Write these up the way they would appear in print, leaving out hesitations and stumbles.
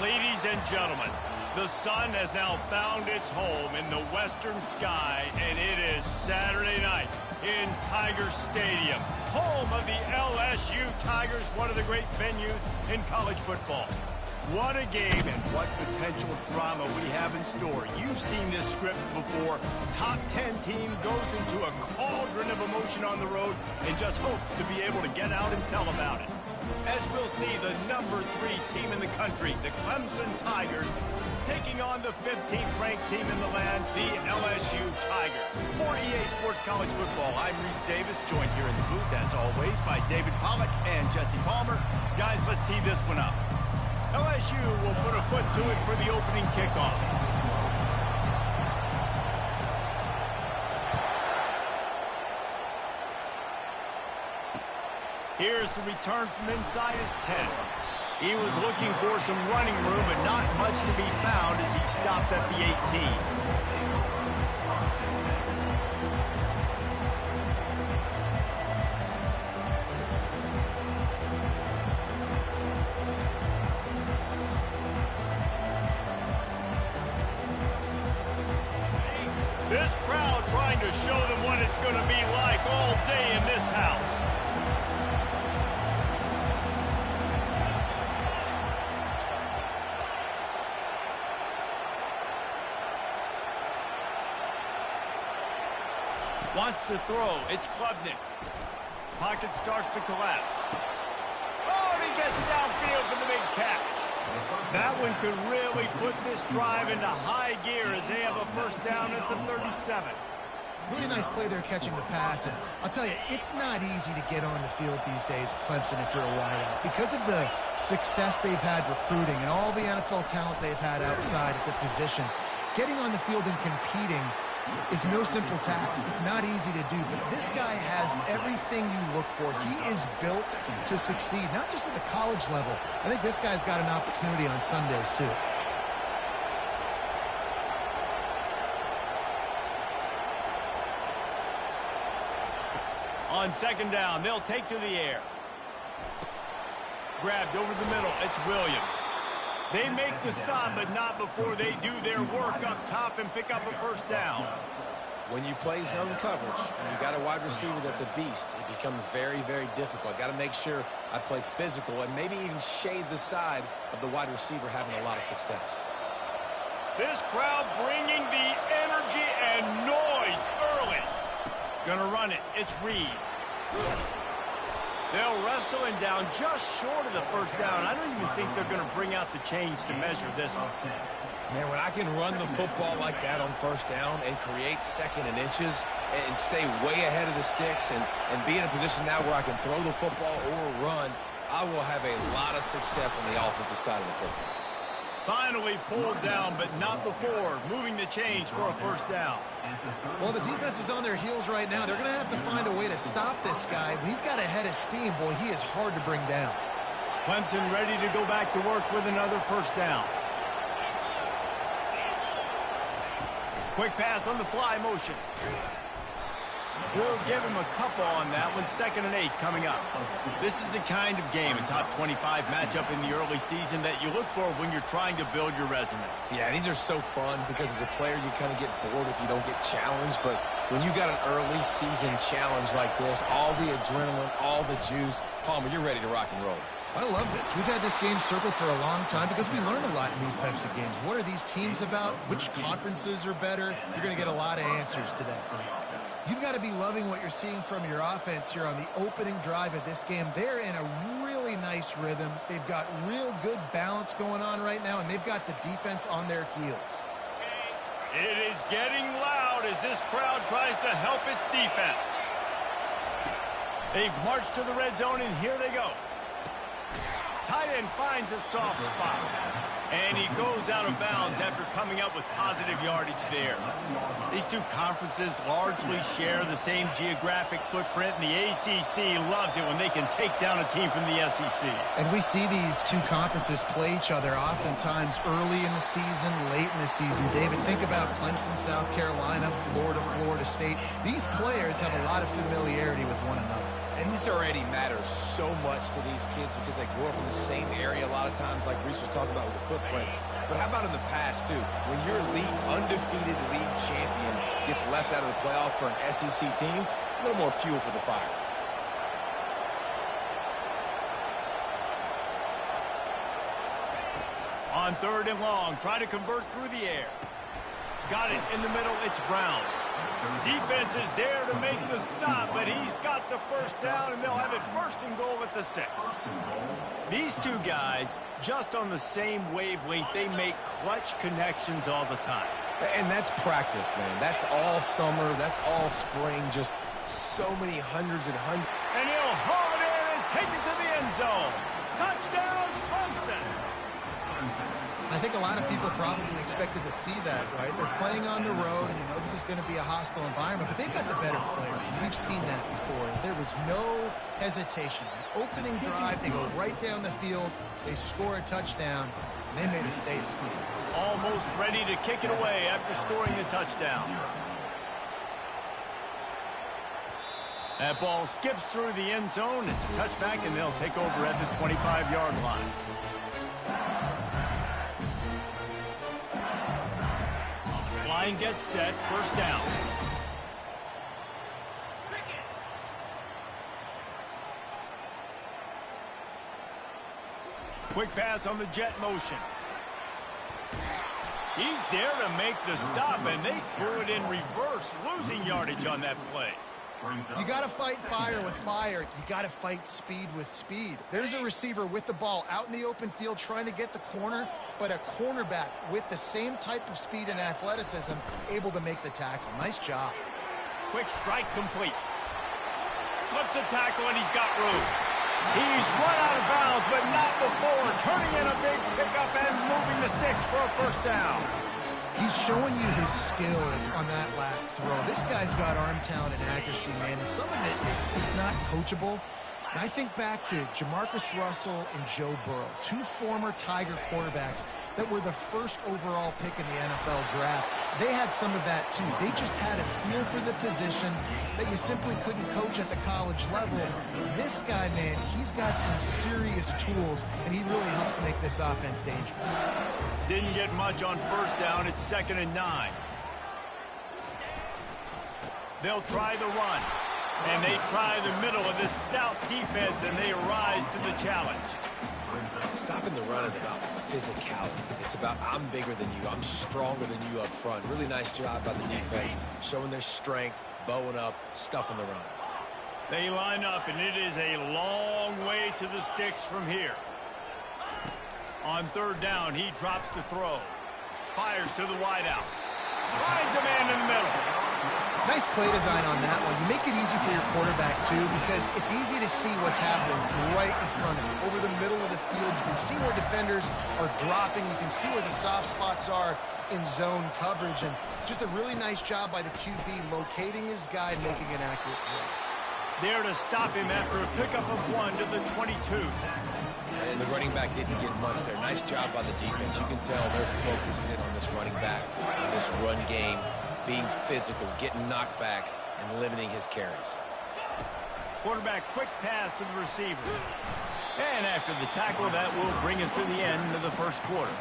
Ladies and gentlemen, the sun has now found its home in the western sky, and it is Saturday night in Tiger Stadium, home of the LSU Tigers, one of the great venues in college football. What a game and what potential drama we have in store. You've seen this script before. Top 10 team goes into a cauldron of emotion on the road and just hopes to be able to get out and tell about it. As we'll see, the number 3 team in the country, the Clemson Tigers, taking on the 15th ranked team in the land, the LSU Tigers. For EA Sports College Football, I'm Reese Davis, joined here in the booth, as always, by David Pollack and Jesse Palmer. Guys, let's tee this one up. LSU will put a foot to it for the opening kickoff. Here's the return from inside his 10. He was looking for some running room, but not much to be found as he stopped at the 18. This crowd trying to show them what it's going to be like all day in this house. Wants to throw. It's Klubnik. Pocket starts to collapse. Oh, and he gets downfield for the big catch. That one could really put this drive into high gear as they have a first down at the 37. Really nice play there catching the pass. And I'll tell you, it's not easy to get on the field these days at Clemson if you're a wideout. Because of the success they've had recruiting and all the NFL talent they've had outside at the position, getting on the field and competing is no simple task. It's not easy to do, but this guy has everything you look for. He is built to succeed, not just at the college level. I think this guy's got an opportunity on Sundays, too. On second down, they'll take to the air. Grabbed over the middle, it's Williams. They make the stop, but not before they do their work up top and pick up a first down. When you play zone coverage and you've got a wide receiver that's a beast, it becomes very, very difficult. Got to make sure I play physical and maybe even shade the side of the wide receiver having a lot of success. This crowd bringing the energy and noise early. Gonna run it. It's Reed. They'll wrestle him down just short of the first down. I don't even think they're going to bring out the chains to measure this one. Man, when I can run the football like that on first down and create second and inches and stay way ahead of the sticks and be in a position now where I can throw the football or run, I will have a lot of success on the offensive side of the football. Finally pulled down, but not before moving the chains for a first down. Well, the defense is on their heels right now. They're going to have to find a way to stop this guy. When he's got a head of steam, boy, he is hard to bring down. Clemson ready to go back to work with another first down. Quick pass on the fly motion. We'll give him a couple on that one. 2nd and 8 coming up. This is the kind of game, a top 25 matchup in the early season that you look for when you're trying to build your resume. Yeah, these are so fun because as a player you kind of get bored if you don't get challenged. But when you got an early season challenge like this, all the adrenaline, all the juice, Palmer, you're ready to rock and roll. I love this. We've had this game circled for a long time because we learn a lot in these types of games. What are these teams about? Which conferences are better? You're going to get a lot of answers today. You've got to be loving what you're seeing from your offense here on the opening drive of this game. They're in a really nice rhythm. They've got real good balance going on right now, and they've got the defense on their heels. It is getting loud as this crowd tries to help its defense. They've marched to the red zone, and here they go. Tight end finds a soft spot. And he goes out of bounds after coming up with positive yardage there. These two conferences largely share the same geographic footprint, and the ACC loves it when they can take down a team from the SEC. And we see these two conferences play each other oftentimes early in the season, late in the season. David, think about Clemson, South Carolina, Florida, Florida State. These players have a lot of familiarity with one another. And this already matters so much to these kids because they grew up in the same area a lot of times, like Reese was talking about with the footprint. But how about in the past, too? When your undefeated league champion gets left out of the playoff for an SEC team, a little more fuel for the fire. On 3rd and long, trying to convert through the air. Got it in the middle. It's Brown. Defense is there to make the stop, but he's got the first down, and they'll have it 1st and goal at the 6. These two guys, just on the same wavelength, they make clutch connections all the time. And that's practice, man. That's all summer. That's all spring. Just so many hundreds and hundreds. And he'll haul it in and take it to the end zone. Touchdown, Clemson. I think a lot of people probably expected to see that, right? They're playing on the road, and you know this is going to be a hostile environment, but they've got the better players, and we've seen that before. There was no hesitation. The opening drive, they go right down the field, they score a touchdown, and they made a statement. Almost ready to kick it away after scoring the touchdown. That ball skips through the end zone. It's a touchback, and they'll take over at the 25-yard line. Line gets set, 1st down. Quick pass on the jet motion. He's there to make the stop, and they threw it in reverse, losing yardage on that play. You got to fight fire with fire. You got to fight speed with speed. There's a receiver with the ball out in the open field trying to get the corner, but a cornerback with the same type of speed and athleticism able to make the tackle. Nice job. Quick strike complete. Slips a tackle, and he's got room. He's run out of bounds, but not before. Turning in a big pickup and moving the sticks for a 1st down. He's showing you his skills on that last throw. This guy's got arm talent and accuracy, man, and some of it's not coachable. And I think back to Jamarcus Russell and Joe Burrow, 2 former Tiger quarterbacks that were the 1st overall pick in the NFL draft. They had some of that, too. They just had a feel for the position that you simply couldn't coach at the college level. This guy, man, he's got some serious tools, and he really helps make this offense dangerous. Didn't get much on 1st down. It's 2nd and 9. They'll try the run. And they try the middle of this stout defense, and they rise to the challenge. Stopping the run is about physicality. It's about I'm bigger than you. I'm stronger than you up front. Really nice job by the defense, showing their strength, bowing up, stuffing the run. They line up, and it is a long way to the sticks from here. On 3rd down, he drops to throw. Fires to the wideout. Finds a man in the middle. Nice play design on that one. You make it easy for your quarterback, too, because it's easy to see what's happening right in front of you. Over the middle of the field, you can see where defenders are dropping. You can see where the soft spots are in zone coverage. And just a really nice job by the QB locating his guy and making an accurate throw. There to stop him after a pickup of 1 to the 22. And the running back didn't get much there. Nice job by the defense. You can tell they're focused in on this running back, on this run game, being physical, getting knockbacks, and limiting his carries. Quarterback quick pass to the receiver. And after the tackle, that will bring us to the end of the 1st quarter.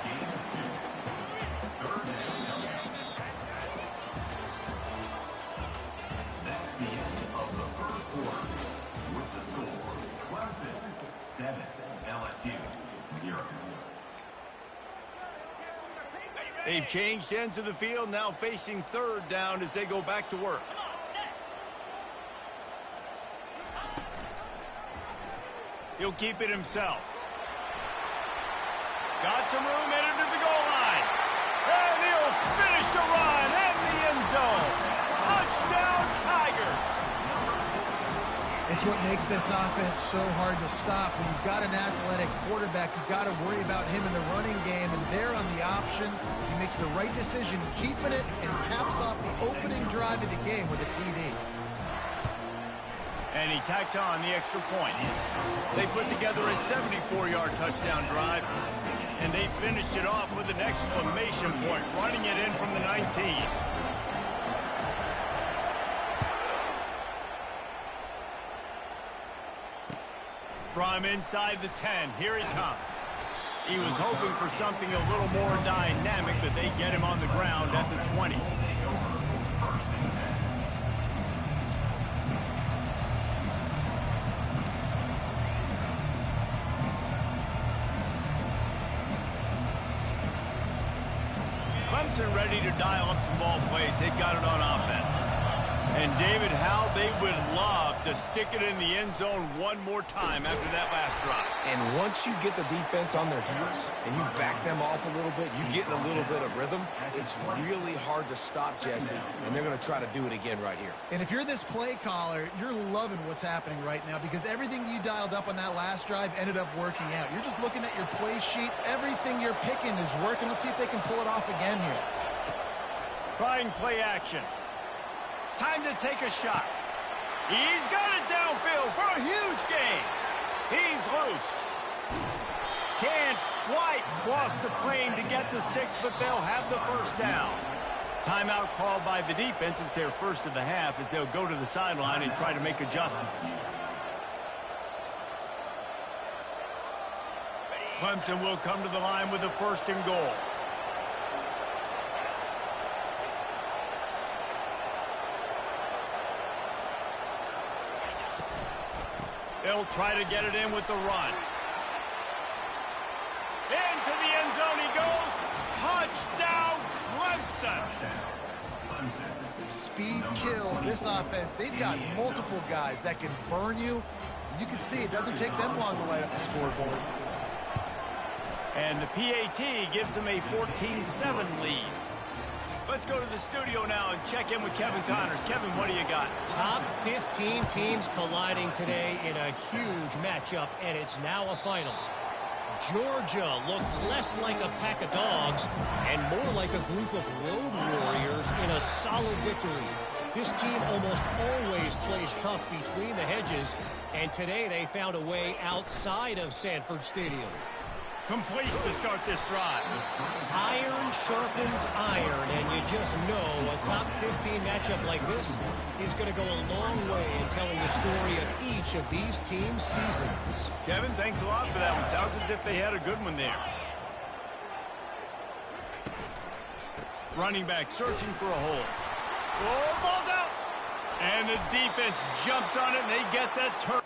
They've changed ends of the field, now facing 3rd down as they go back to work. He'll keep it himself. Got some room, headed to the goal line. And he'll finish the run in the end zone. Touchdown, Tigers. It's what makes this offense so hard to stop. When you've got an athletic quarterback, you've got to worry about him in the running game. And there on the option, he makes the right decision, keeping it, and caps off the opening drive of the game with a TD. And he tacks on the extra point. They put together a 74-yard touchdown drive, and they finished it off with an exclamation point, running it in from the 19. From inside the 10, here he comes. He was hoping for something a little more dynamic, but they get him on the ground at the 20. Clemson ready to dial up some ball plays. They've got it on offense. And, David, how they would love to stick it in the end zone one more time after that last drive. And once you get the defense on their heels and you back them off a little bit, you get in a little bit of rhythm, it's really hard to stop, Jesse, and they're going to try to do it again right here. And if you're this play caller, you're loving what's happening right now because everything you dialed up on that last drive ended up working out. You're just looking at your play sheet. Everything you're picking is working. Let's see if they can pull it off again here. Trying play action. Time to take a shot. He's got it downfield for a huge gain. He's loose. Can't quite cross the plane to get the 6, but they'll have the first down. Timeout called by the defense. It's their first of the half as they'll go to the sideline and try to make adjustments. Clemson will come to the line with a 1st and goal. They'll try to get it in with the run. Into the end zone he goes. Touchdown, Clemson. Speed kills this offense. They've got multiple guys that can burn you. You can see it doesn't take them long to light up the scoreboard. And the PAT gives them a 14-7 lead. Let's go to the studio now and check in with Kevin Connors. Kevin, what do you got? Top 15 teams colliding today in a huge matchup, and it's now a final. Georgia looked less like a pack of dogs and more like a group of road warriors in a solid victory. This team almost always plays tough between the hedges, and today they found a way outside of Sanford Stadium. Complete to start this drive. Iron sharpens iron, and you just know a top 15 matchup like this is going to go a long way in telling the story of each of these teams' seasons. Kevin, thanks a lot for that one. Sounds as if they had a good one there. Running back searching for a hole. Oh, ball's out! And the defense jumps on it, and they get that turn.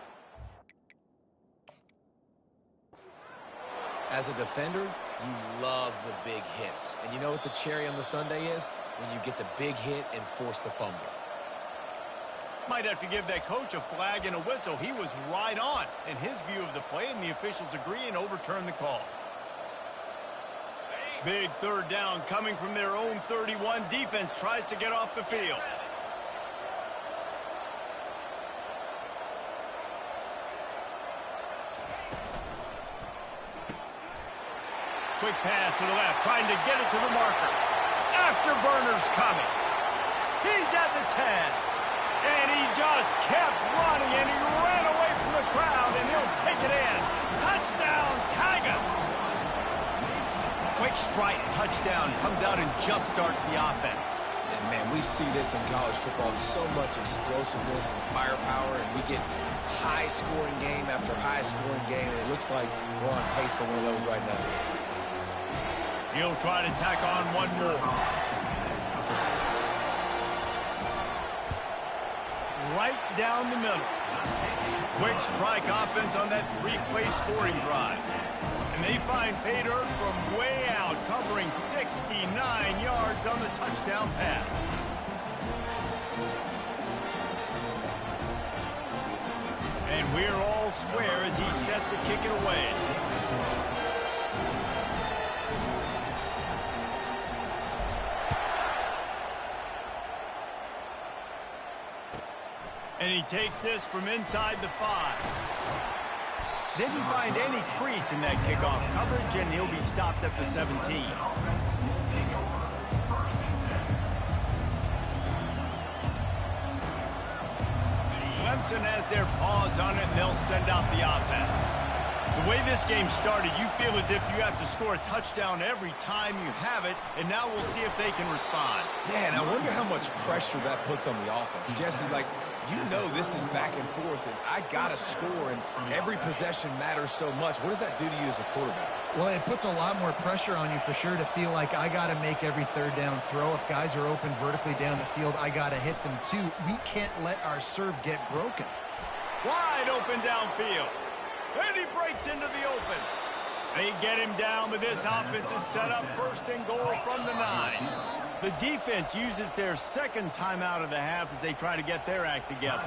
As a defender, you love the big hits. And you know what the cherry on the sundae is? When you get the big hit and force the fumble. Might have to give that coach a flag and a whistle. He was right on in his view of the play, and the officials agree and overturn the call. Big 3rd down coming from their own 31. Defense tries to get off the field. Quick pass to the left, trying to get it to the marker. Afterburner's coming. He's at the 10. And he just kept running, and he ran away from the crowd, and he'll take it in. Touchdown, Tigers! Quick strike touchdown comes out and jump-starts the offense. And, man, we see this in college football, so much explosiveness and firepower, and we get high-scoring game after high-scoring game, and it looks like we're on pace for one of those right now. He'll try to tack on one more. Right down the middle. Quick strike offense on that 3-play scoring drive. And they find pay dirt from way out, covering 69 yards on the touchdown pass. And we're all square as he's set to kick it away. And he takes this from inside the 5. Didn't find any crease in that kickoff coverage, and he'll be stopped at the 17. Clemson has their paws on it, and they'll send out the offense. The way this game started, you feel as if you have to score a touchdown every time you have it, and now we'll see if they can respond. Yeah, and I wonder how much pressure that puts on the offense. Jesse, like, you know this is back and forth, and I got to score, and every possession matters so much. What does that do to you as a quarterback? Well, it puts a lot more pressure on you for sure to feel like I got to make every third down throw. If guys are open vertically down the field, I got to hit them too. We can't let our serve get broken. Wide open downfield. And he breaks into the open. They get him down, but this offense is set up first and goal from the 9. The defense uses their second timeout of the half as they try to get their act together.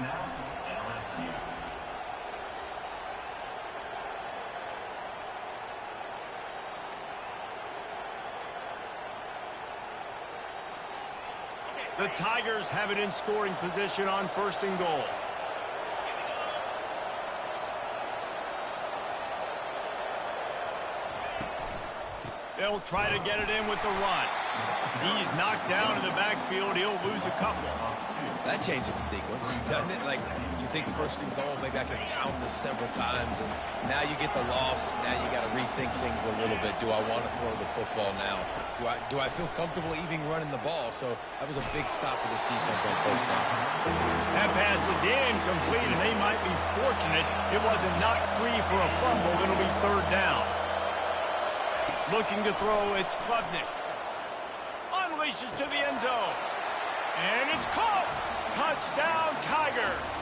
The Tigers have it in scoring position on first and goal. They'll try to get it in with the run. He's knocked down in the backfield. He'll lose a couple. That changes the sequence, doesn't it? Like, you think first and goal, maybe I can pound this several times, and now you get the loss. Now you got to rethink things a little bit. Do I want to throw the football now? Do I feel comfortable even running the ball? So that was a big stop for this defense on first down. That pass is incomplete, and they might be fortunate it wasn't knocked free for a fumble. It'll be third down. Looking to throw, it's Klubnik. Unleashes to the end zone. And it's caught. Touchdown, Tigers.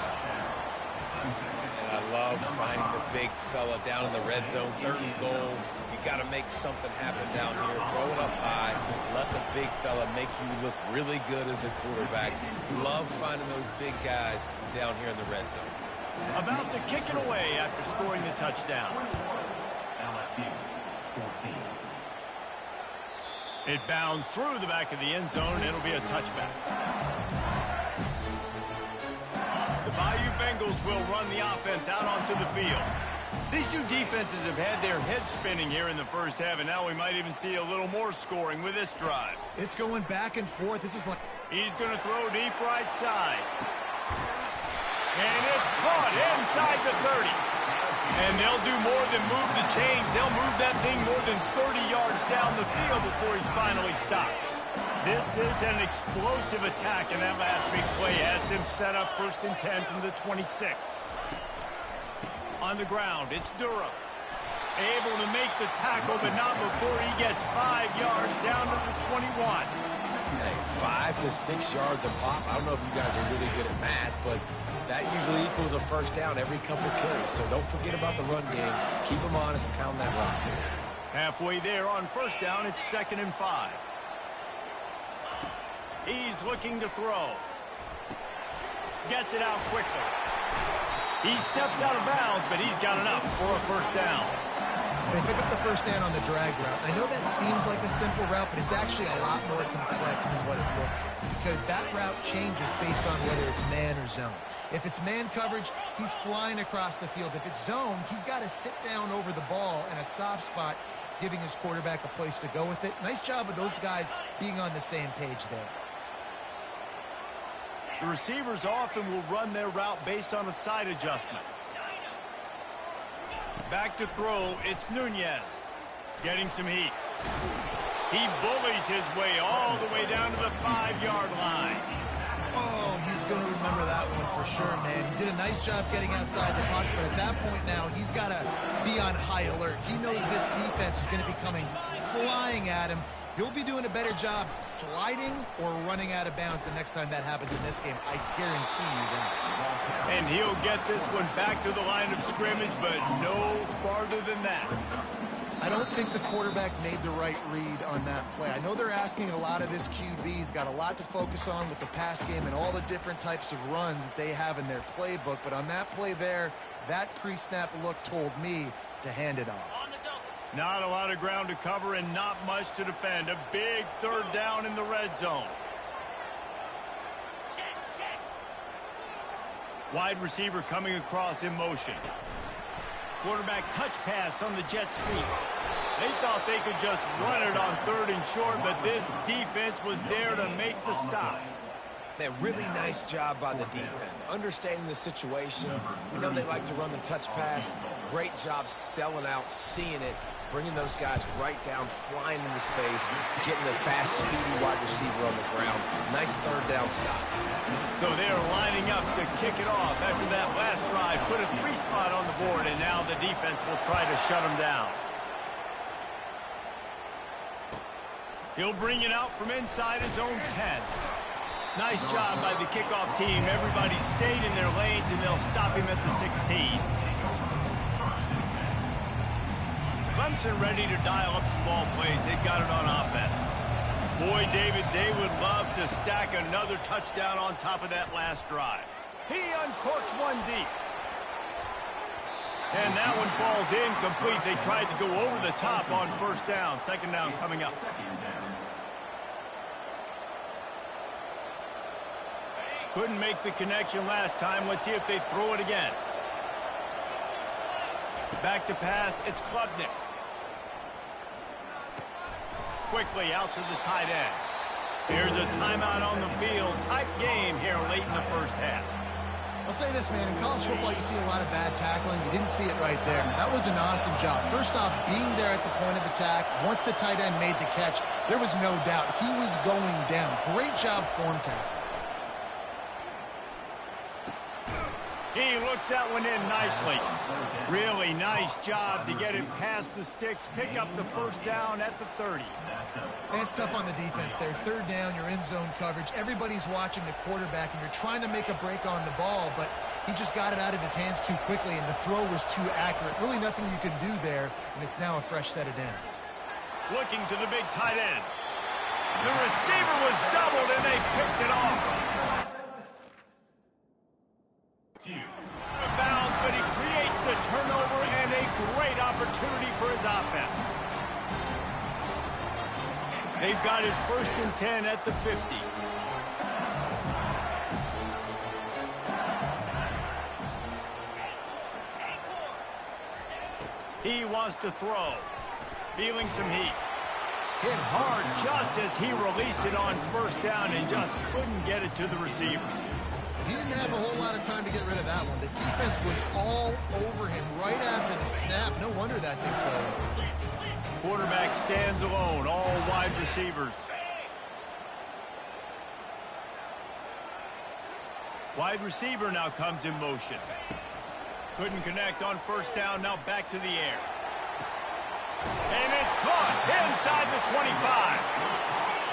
And I love finding the big fella down in the red zone. Third and goal. You got to make something happen down here. Throw it up high. Let the big fella make you look really good as a quarterback. Love finding those big guys down here in the red zone. About to kick it away after scoring the touchdown. LSU 14. It bounds through the back of the end zone, and it'll be a touchback. The Bayou Bengals will run the offense out onto the field. These two defenses have had their heads spinning here in the first half, and now we might even see a little more scoring with this drive. It's going back and forth. This is like... He's going to throw deep right side. And it's caught inside the 30. And they'll do more than move the chains. They'll move that thing more than 30 yards down the field before he's finally stopped. This is an explosive attack, and that last big play has them set up first and 10 from the 26. On the ground, it's Durham. Able to make the tackle, but not before he gets 5 yards down to the 21. Hey, 5 to 6 yards a pop. I don't know if you guys are really good at math, but that usually equals a first down every couple carries. So don't forget about the run game. Keep them honest and pound that rock. Halfway there on first down, it's 2nd and 5. He's looking to throw. Gets it out quickly. He steps out of bounds, but he's got enough for a first down. They pick up the first down on the drag route. I know that seems like a simple route, but it's actually a lot more complex than what it looks like, because that route changes based on whether it's man or zone. If it's man coverage, he's flying across the field. If it's zone, he's got to sit down over the ball in a soft spot, giving his quarterback a place to go with it. Nice job of those guys being on the same page there. The receivers often will run their route based on a side adjustment. Back to throw, it's Nunez. Getting some heat. He bullies his way all the way down to the 5-yard line. Oh, he's going to remember that one for sure, man. He did a nice job getting outside the pocket, but at that point now, he's got to be on high alert. He knows this defense is going to be coming flying at him. He'll be doing a better job sliding or running out of bounds the next time that happens in this game. I guarantee you that. And he'll get this one back to the line of scrimmage, but no farther than that. I don't think the quarterback made the right read on that play. I know they're asking a lot of his QBs, got a lot to focus on with the pass game and all the different types of runs that they have in their playbook, but on that play there, that pre-snap look told me to hand it off. Not a lot of ground to cover and not much to defend. A big third down in the red zone. Wide receiver coming across in motion. Quarterback touch pass on the jet sweep. They thought they could just run it on 3rd and short, but this defense was there to make the stop. A really nice job by the defense, understanding the situation. We know they like to run the touch pass. Great job selling out, seeing it, bringing those guys right down, flying into space, getting the fast, speedy wide receiver on the ground. Nice third down stop. So they're lining up to kick it off after that last drive. Put a 3-spot on the board, and now the defense will try to shut them down. He'll bring it out from inside his own 10. Nice job by the kickoff team. Everybody stayed in their lanes, and they'll stop him at the 16. Clemson ready to dial up some ball plays. They've got it on offense. Boy, David, they would love to stack another touchdown on top of that last drive. He uncorks one deep. And that one falls incomplete. They tried to go over the top on first down. Second down coming up. Couldn't make the connection last time. Let's see if they throw it again. Back to pass. It's Klubnik. Quickly out to the tight end. Here's a timeout on the field. Tight game here late in the first half. I'll say this, man. In college football, you see a lot of bad tackling. You didn't see it right there. That was an awesome job. First off, being there at the point of attack. Once the tight end made the catch, there was no doubt he was going down. Great job form tackle. He looks that one in nicely. Really nice job to get it past the sticks, pick up the first down at the 30. And it's tough on the defense there. Third down, you're in zone coverage. Everybody's watching the quarterback, and you're trying to make a break on the ball, but he just got it out of his hands too quickly, and the throw was too accurate. Really nothing you can do there, and it's now a fresh set of downs. Looking to the big tight end. The receiver was doubled, and they picked it off. Bounds, but he creates the turnover and a great opportunity for his offense. They've got it 1st and 10 at the 50. He wants to throw. Feeling some heat. Hit hard just as he released it on first down and just couldn't get it to the receiver. He didn't have a whole lot of time to get rid of that one. The defense was all over him right after the snap. No wonder that thing fell. Quarterback stands alone, all wide receivers. Wide receiver now comes in motion. Couldn't connect on first down, now back to the air. And it's caught inside the 25.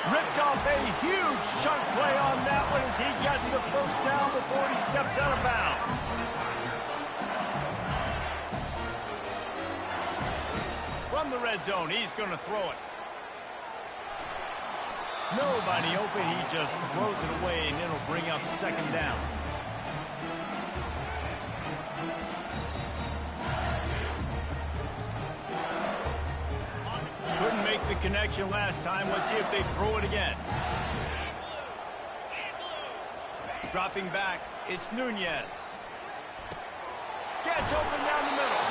Ripped off a huge chunk play on that one as he gets the first down before he steps out of bounds. From the red zone, he's going to throw it. Nobody open, he just throws it away, and it'll bring up second down. Couldn't make the connection last time. Let's see if they throw it again. Dropping back, it's Nunez. Gets open down the middle.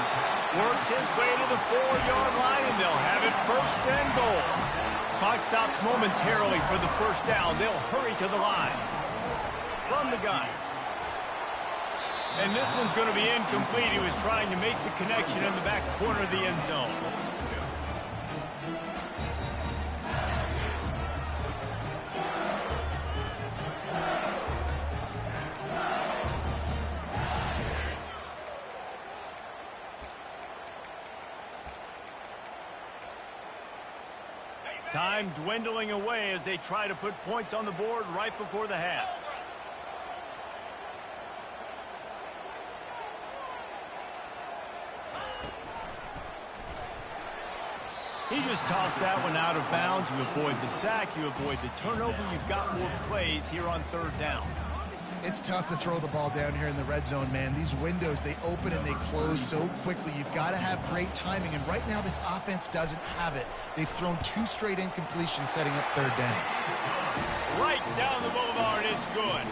Works his way to the 4-yard line, and they'll have it 1st and goal. Clock stops momentarily for the first down. They'll hurry to the line. From the gun. And this one's going to be incomplete. He was trying to make the connection in the back corner of the end zone. Time dwindling away as they try to put points on the board right before the half. He just tossed that one out of bounds. You avoid the sack, you avoid the turnover. You've got more plays here on third down. It's tough to throw the ball down here in the red zone, man. These windows, they open and they close so quickly. You've got to have great timing, and right now this offense doesn't have it. They've thrown 2 straight incompletions setting up third down. Right down the boulevard, it's good.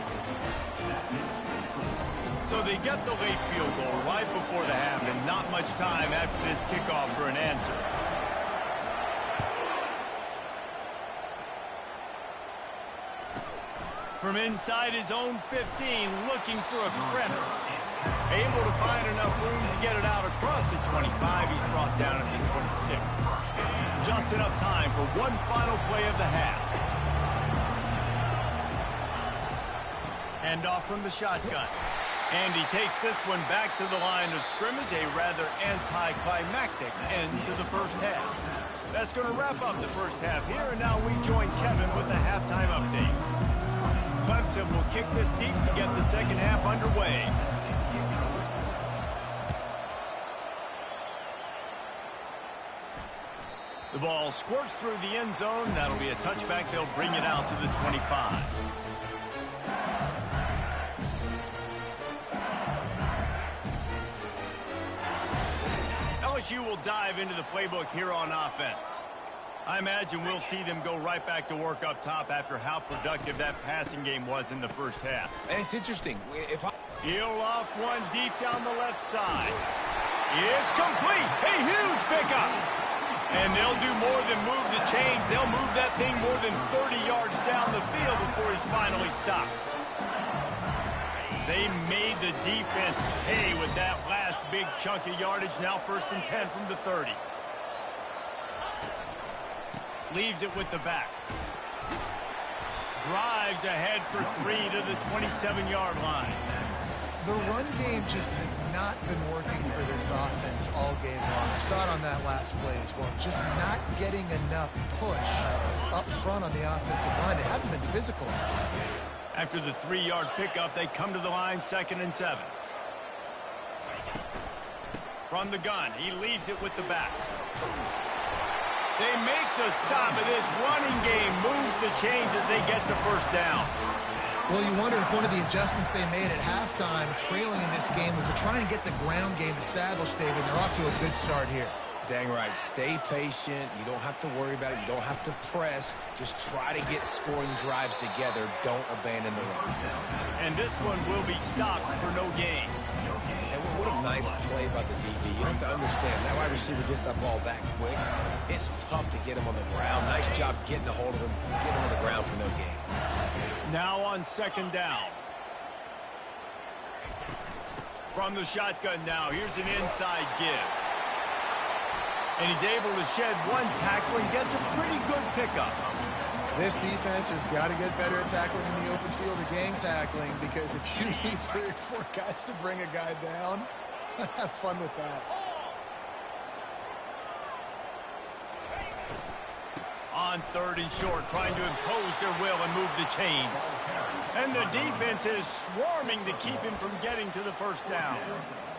So they get the late field goal right before the half, and not much time after this kickoff for an answer. From inside his own 15, looking for a crevice. Able to find enough room to get it out across the 25. He's brought down at the 26. Just enough time for one final play of the half. Hand off from the shotgun. And he takes this one back to the line of scrimmage. A rather anticlimactic end to the first half. That's going to wrap up the first half here. And now we join Kevin with the halftime update. Clemson will kick this deep to get the second half underway. The ball squirts through the end zone. That'll be a touchback. They'll bring it out to the 25. LSU will dive into the playbook here on offense. I imagine we'll see them go right back to work up top after how productive that passing game was in the first half. And it's interesting. He'll off one deep down the left side. It's complete. A huge pickup. And they'll do more than move the chains. They'll move that thing more than 30 yards down the field before he's finally stopped. They made the defense pay with that last big chunk of yardage. Now 1st and 10 from the 30. Leaves it with the back. Drives ahead for 3 to the 27-yard line. The run game just has not been working for this offense all game long. We saw it on that last play as well. Just not getting enough push up front on the offensive line. They haven't been physical. After the 3-yard pickup, they come to the line 2nd and 7. From the gun, he leaves it with the back. They make the stop, and this running game moves the chains as they get the first down. Well, you wonder if one of the adjustments they made at halftime, trailing in this game, was to try and get the ground game established, David. They're off to a good start here. Dang right. Stay patient. You don't have to worry about it. You don't have to press. Just try to get scoring drives together. Don't abandon the run. And this one will be stopped for no gain. And what a nice play by the DB. You have to understand, that wide receiver gets that ball that quick. It's tough to get him on the ground. Nice job getting a hold of him, getting him on the ground for no gain. Now on 2nd down. From the shotgun now, here's an inside give. And he's able to shed one tackle and gets a pretty good pickup. This defense has got to get better at tackling in the open field or gang tackling, because if you need 3 or 4 guys to bring a guy down, have fun with that. On 3rd and short, trying to impose their will and move the chains. And the defense is swarming to keep him from getting to the first down.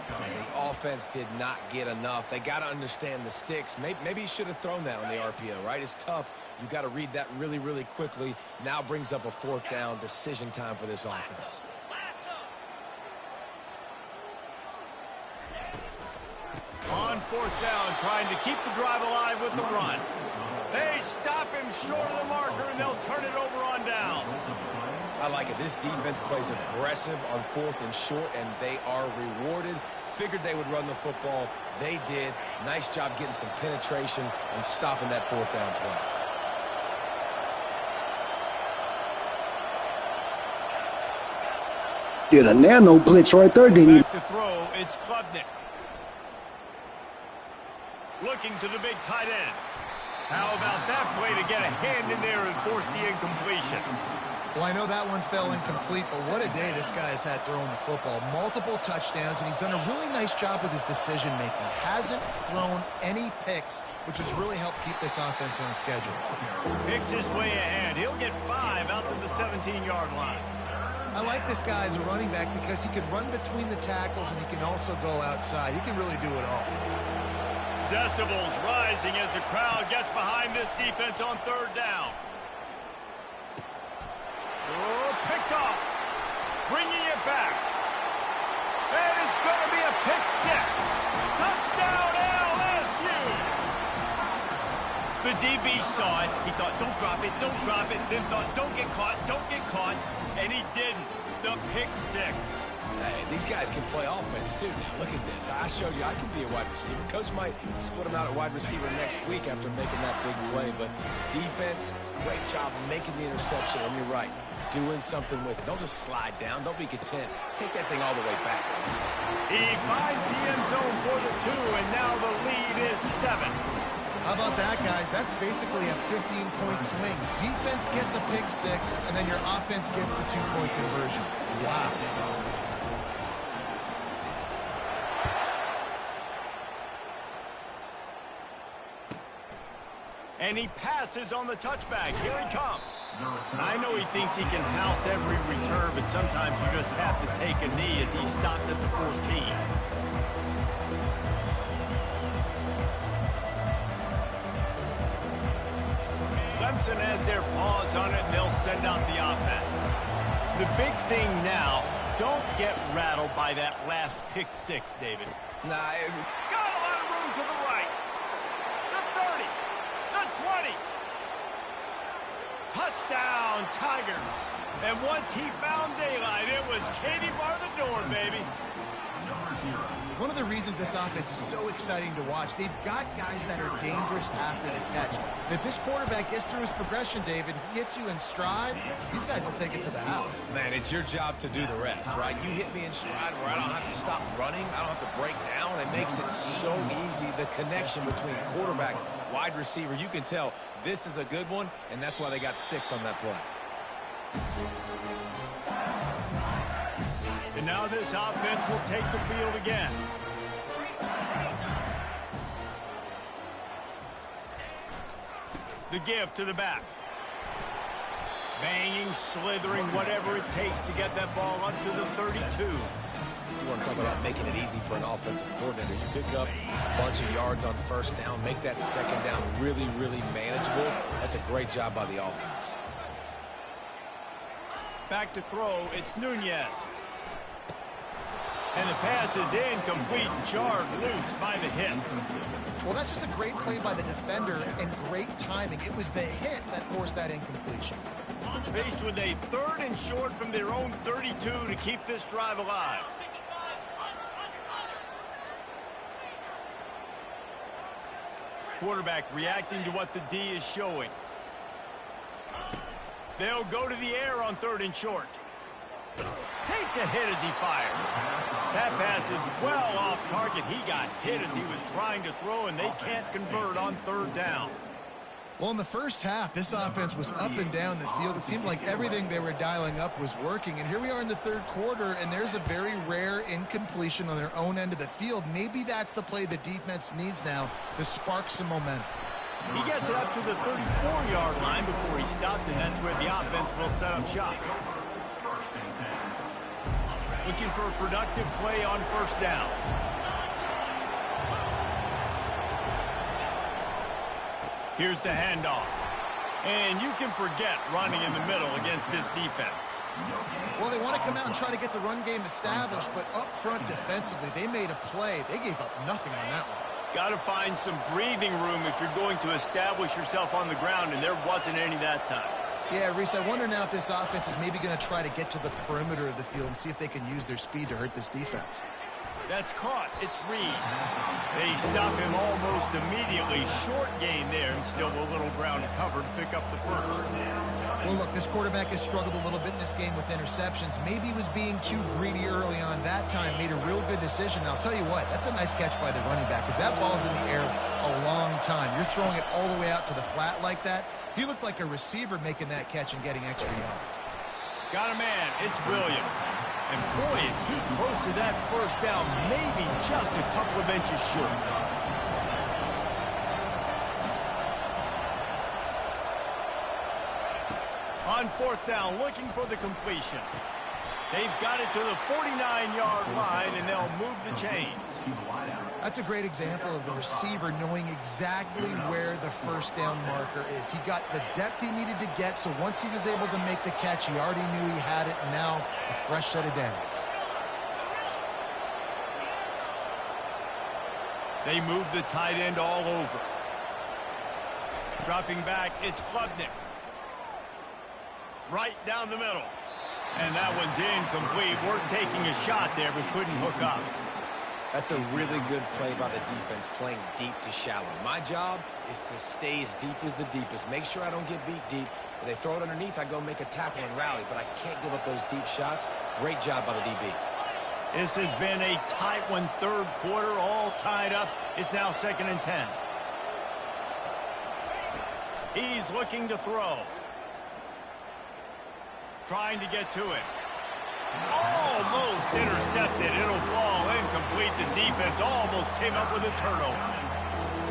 The offense did not get enough. They got to understand the sticks. Maybe he should have thrown that on the RPO, right? It's tough. You got to read that really, really quickly. Now brings up a 4th down decision time for this offense. On 4th down, trying to keep the drive alive with the run. They stop him short of the marker, and they'll turn it over on down. I like it. This defense plays aggressive on 4th and short, and they are rewarded. Figured they would run the football. They did. Nice job getting some penetration and stopping that 4th down play. Did a nano blitz right there, didn't you? Back to throw, it's Klubnik. Looking to the big tight end. How about that play to get a hand in there and force the incompletion? Well, I know that one fell incomplete, but what a day this guy has had throwing the football. Multiple touchdowns, and he's done a really nice job with his decision-making. Hasn't thrown any picks, which has really helped keep this offense on schedule. Picks his way ahead. He'll get 5 out to the 17-yard line. I like this guy as a running back because he can run between the tackles and he can also go outside. He can really do it all. Decibels rising as the crowd gets behind this defense on 3rd down. Oh, picked off. Bringing it back. And it's going to be a pick 6. Touchdown LSU. The DB saw it. He thought, don't drop it, don't drop it. Then thought, don't get caught, don't get caught. And he didn't. The pick 6. Hey, these guys can play offense, too. Now, look at this. I showed you I can be a wide receiver. Coach might split him out at wide receiver next week after making that big play. But defense, great job making the interception. And you're right. doing something with it. Don't just slide down. Don't be content. Take that thing all the way back. He finds the end zone for the 2, and now the lead is 7. How about that, guys? That's basically a 15-point swing. Defense gets a pick 6, and then your offense gets the 2-point conversion. Wow. And he passes on the touchback. Here he comes. I know he thinks he can house every return, but sometimes you just have to take a knee as he stopped at the 14. Clemson has their paws on it, and they'll send out the offense. The big thing now, don't get rattled by that last pick 6, David. Nah, Got a lot of room to the right. The 30. The 20. Touchdown, Tigers. And once he found daylight, it was Katie bar the door, baby. One of the reasons this offense is so exciting to watch, they've got guys that are dangerous after the catch. And if this quarterback gets through his progression, David, he hits you in stride, these guys will take it to the house. man, it's your job to do the rest, right? You hit me in stride where I don't have to stop running. I don't have to break down. It makes it so easy. The connection between quarterback, wide receiver, you can tell this is a good one, and that's why they got 6 on that play. And now this offense will take the field again. The give to the back. Banging, slithering, whatever it takes to get that ball up to the 32. You want to talk about making it easy for an offensive coordinator. You pick up a bunch of yards on first down, make that second down really, really manageable. That's a great job by the offense. Back to throw, it's Nunez. And the pass is incomplete, jarred loose by the hit. Well, that's just a great play by the defender and great timing. It was the hit that forced that incompletion. Faced with a 3rd and short from their own 32 to keep this drive alive. Quarterback reacting to what the D is showing. They'll go to the air on 3rd and short. Takes a hit as he fires. That pass is well off target. He got hit as he was trying to throw, and they can't convert on 3rd down. Well, in the first half, this offense was up and down the field. It seemed like everything they were dialing up was working. And here we are in the 3rd quarter, and there's a very rare incompletion on their own end of the field. Maybe that's the play the defense needs now to spark some momentum. He gets it up to the 34-yard line before he stopped, and that's where the offense will set up shop. Looking for a productive play on 1st down. Here's the handoff. And you can forget running in the middle against this defense. Well, they want to come out and try to get the run game established, but up front defensively, they made a play. They gave up nothing on that one. Got to find some breathing room if you're going to establish yourself on the ground, and there wasn't any that time. Yeah, Reese, I wonder now if this offense is maybe going to try to get to the perimeter of the field and see if they can use their speed to hurt this defense. That's caught. It's Reed. They stop him almost immediately. Short gain there, and still a little ground covered to pick up the 1st. Well, look, this quarterback has struggled a little bit in this game with interceptions. Maybe he was being too greedy early on. That time made a real good decision. I'll tell you what, that's a nice catch by the running back because that ball's in the air a long time. You're throwing it all the way out to the flat like that. He looked like a receiver making that catch and getting extra yards. Got a man. It's Williams. And boy, is he close to that 1st down, maybe just a couple of inches short. On 4th down, looking for the completion. They've got it to the 49-yard line, and they'll move the chains. That's a great example of the receiver knowing exactly where the 1st down marker is. He got the depth he needed to get, so once he was able to make the catch, he already knew he had it, and now a fresh set of downs. They move the tight end all over. Dropping back, it's Klubnik. Right down the middle. And that one's incomplete. We're taking a shot there, but couldn't hook up. That's a really good play by the defense, playing deep to shallow. My job is to stay as deep as the deepest. Make sure I don't get beat deep. If they throw it underneath, I go make a tackle and rally, but I can't give up those deep shots. Great job by the DB. This has been a tight one, third quarter, all tied up. It's now 2nd and 10. He's looking to throw. Trying to get to it. Almost intercepted. It'll fall incomplete. The defense almost came up with a turnover.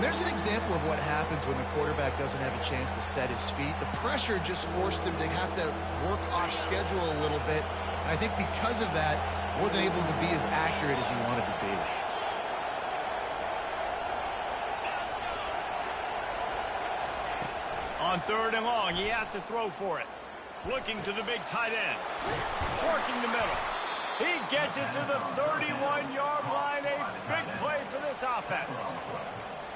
There's an example of what happens when the quarterback doesn't have a chance to set his feet. The pressure just forced him to have to work off schedule a little bit. And I think because of that, wasn't able to be as accurate as he wanted to be. On 3rd and long, he has to throw for it. Looking to the big tight end. Working the middle. He gets it to the 31-yard line. A big play for this offense.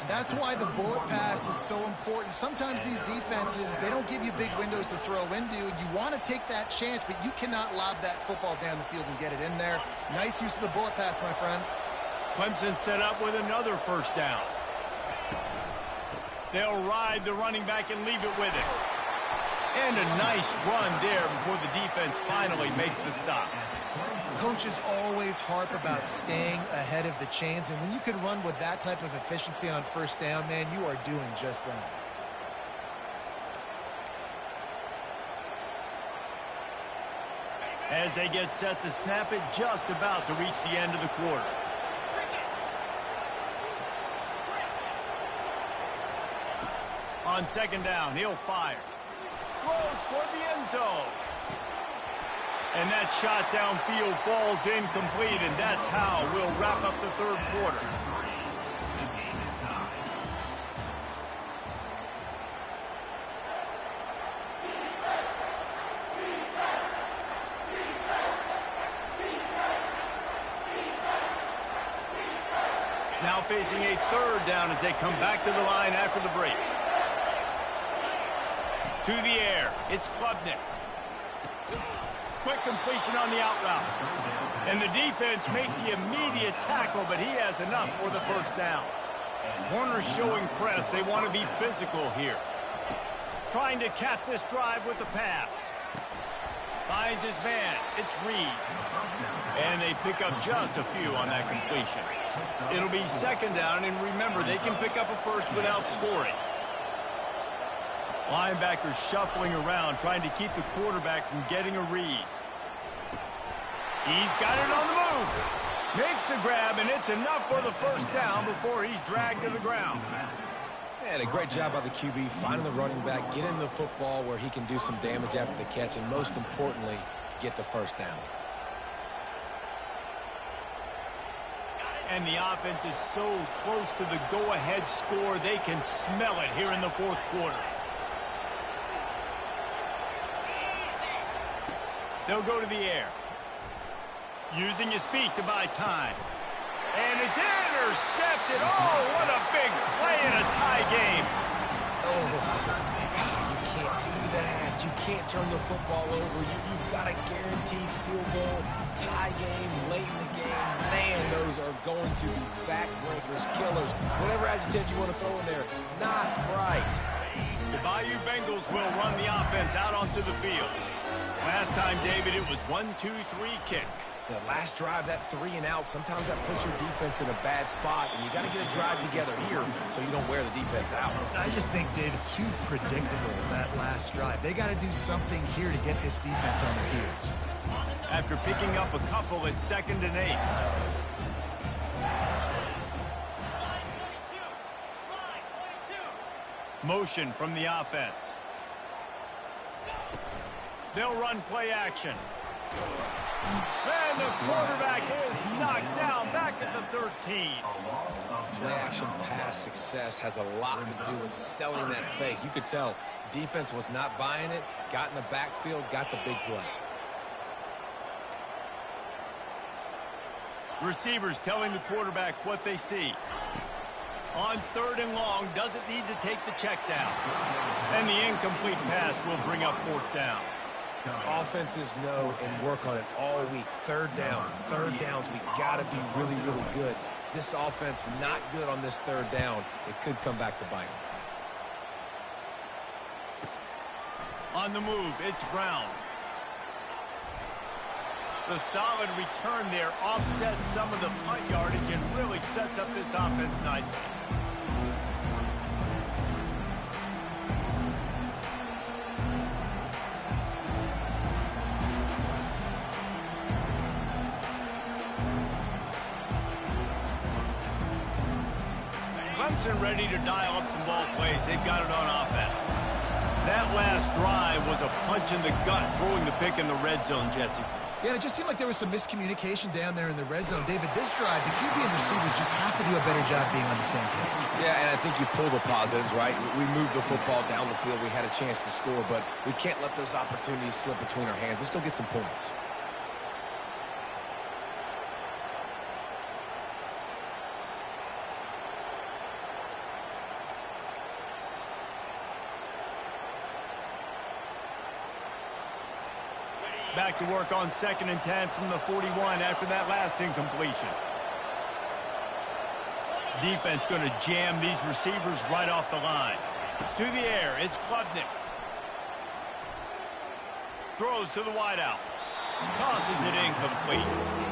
That's why the bullet pass is so important. Sometimes these defenses, they don't give you big windows to throw into. You want to take that chance, but you cannot lob that football down the field and get it in there. Nice use of the bullet pass, my friend. Clemson set up with another first down. They'll ride the running back and leave it with it. And a nice run there before the defense finally makes the stop. Coaches always harp about staying ahead of the chains, and when you can run with that type of efficiency on first down, man, you are doing just that. As they get set to snap it, just about to reach the end of the quarter. On 2nd down, he'll fire. Throws toward the end zone. And that shot downfield falls incomplete, and that's how we'll wrap up the 3rd quarter. Now facing a 3rd down as they come back to the line after the break. To the air, it's Klubnik. Quick completion on the out route. And the defense makes the immediate tackle, but he has enough for the first down. Corners showing press. They want to be physical here. Trying to cap this drive with the pass. Finds his man. It's Reed. And they pick up just a few on that completion. It'll be 2nd down, and remember, they can pick up a first without scoring. Linebackers shuffling around, trying to keep the quarterback from getting a read. He's got it on the move. Makes the grab, and it's enough for the first down before he's dragged to the ground. And a great job by the QB, finding the running back, getting the football where he can do some damage after the catch, and most importantly, get the first down. And the offense is so close to the go-ahead score, they can smell it here in the 4th quarter. They'll go to the air. Using his feet to buy time. And it's intercepted. Oh, what a big play in a tie game. Oh, you can't do that. You can't turn the football over. You've got a guaranteed field goal, tie game, late in the game. Man, those are going to be backbreakers, killers, whatever adjective you want to throw in there. Not right. The Bayou Bengals will run the offense out onto the field. Last time, David, it was 1-2-3 kick. The last drive, that 3 and out, sometimes that puts your defense in a bad spot, and you got to get a drive together here so you don't wear the defense out. I just think, David, too predictable, that last drive. They got to do something here to get this defense on their heels. After picking up a couple at 2nd and 8. Motion from the offense. They'll run play action. And the quarterback is knocked down back at the 13. Play action pass success has a lot to do with selling that fake. You could tell defense was not buying it, got in the backfield, got the big play. Receivers telling the quarterback what they see. On 3rd and long, doesn't need to take the check down. And the incomplete pass will bring up 4th down. Offenses know and work on it all week. Third downs. We got to be really, really good This offense not good on this third down. It could come back to bite them. On the move, it's Brown. The solid return there offsets some of the punt yardage and really sets up this offense nicely. Clemson ready to dial up some ball plays. They've got it on offense. That last drive was a punch in the gut, throwing the pick in the red zone, Jesse. Yeah, and it just seemed like there was some miscommunication down there in the red zone. David, this drive, the QB and receivers just have to do a better job being on the same page. Yeah, and I think you pull the positives, right? We moved the football down the field. We had a chance to score, but we can't let those opportunities slip between our hands. Let's go get some points. Back to work on 2nd and 10 from the 41 after that last incompletion. Defense going to jam these receivers right off the line. To the air, it's Klubnik. Throws to the wideout. Tosses it incomplete.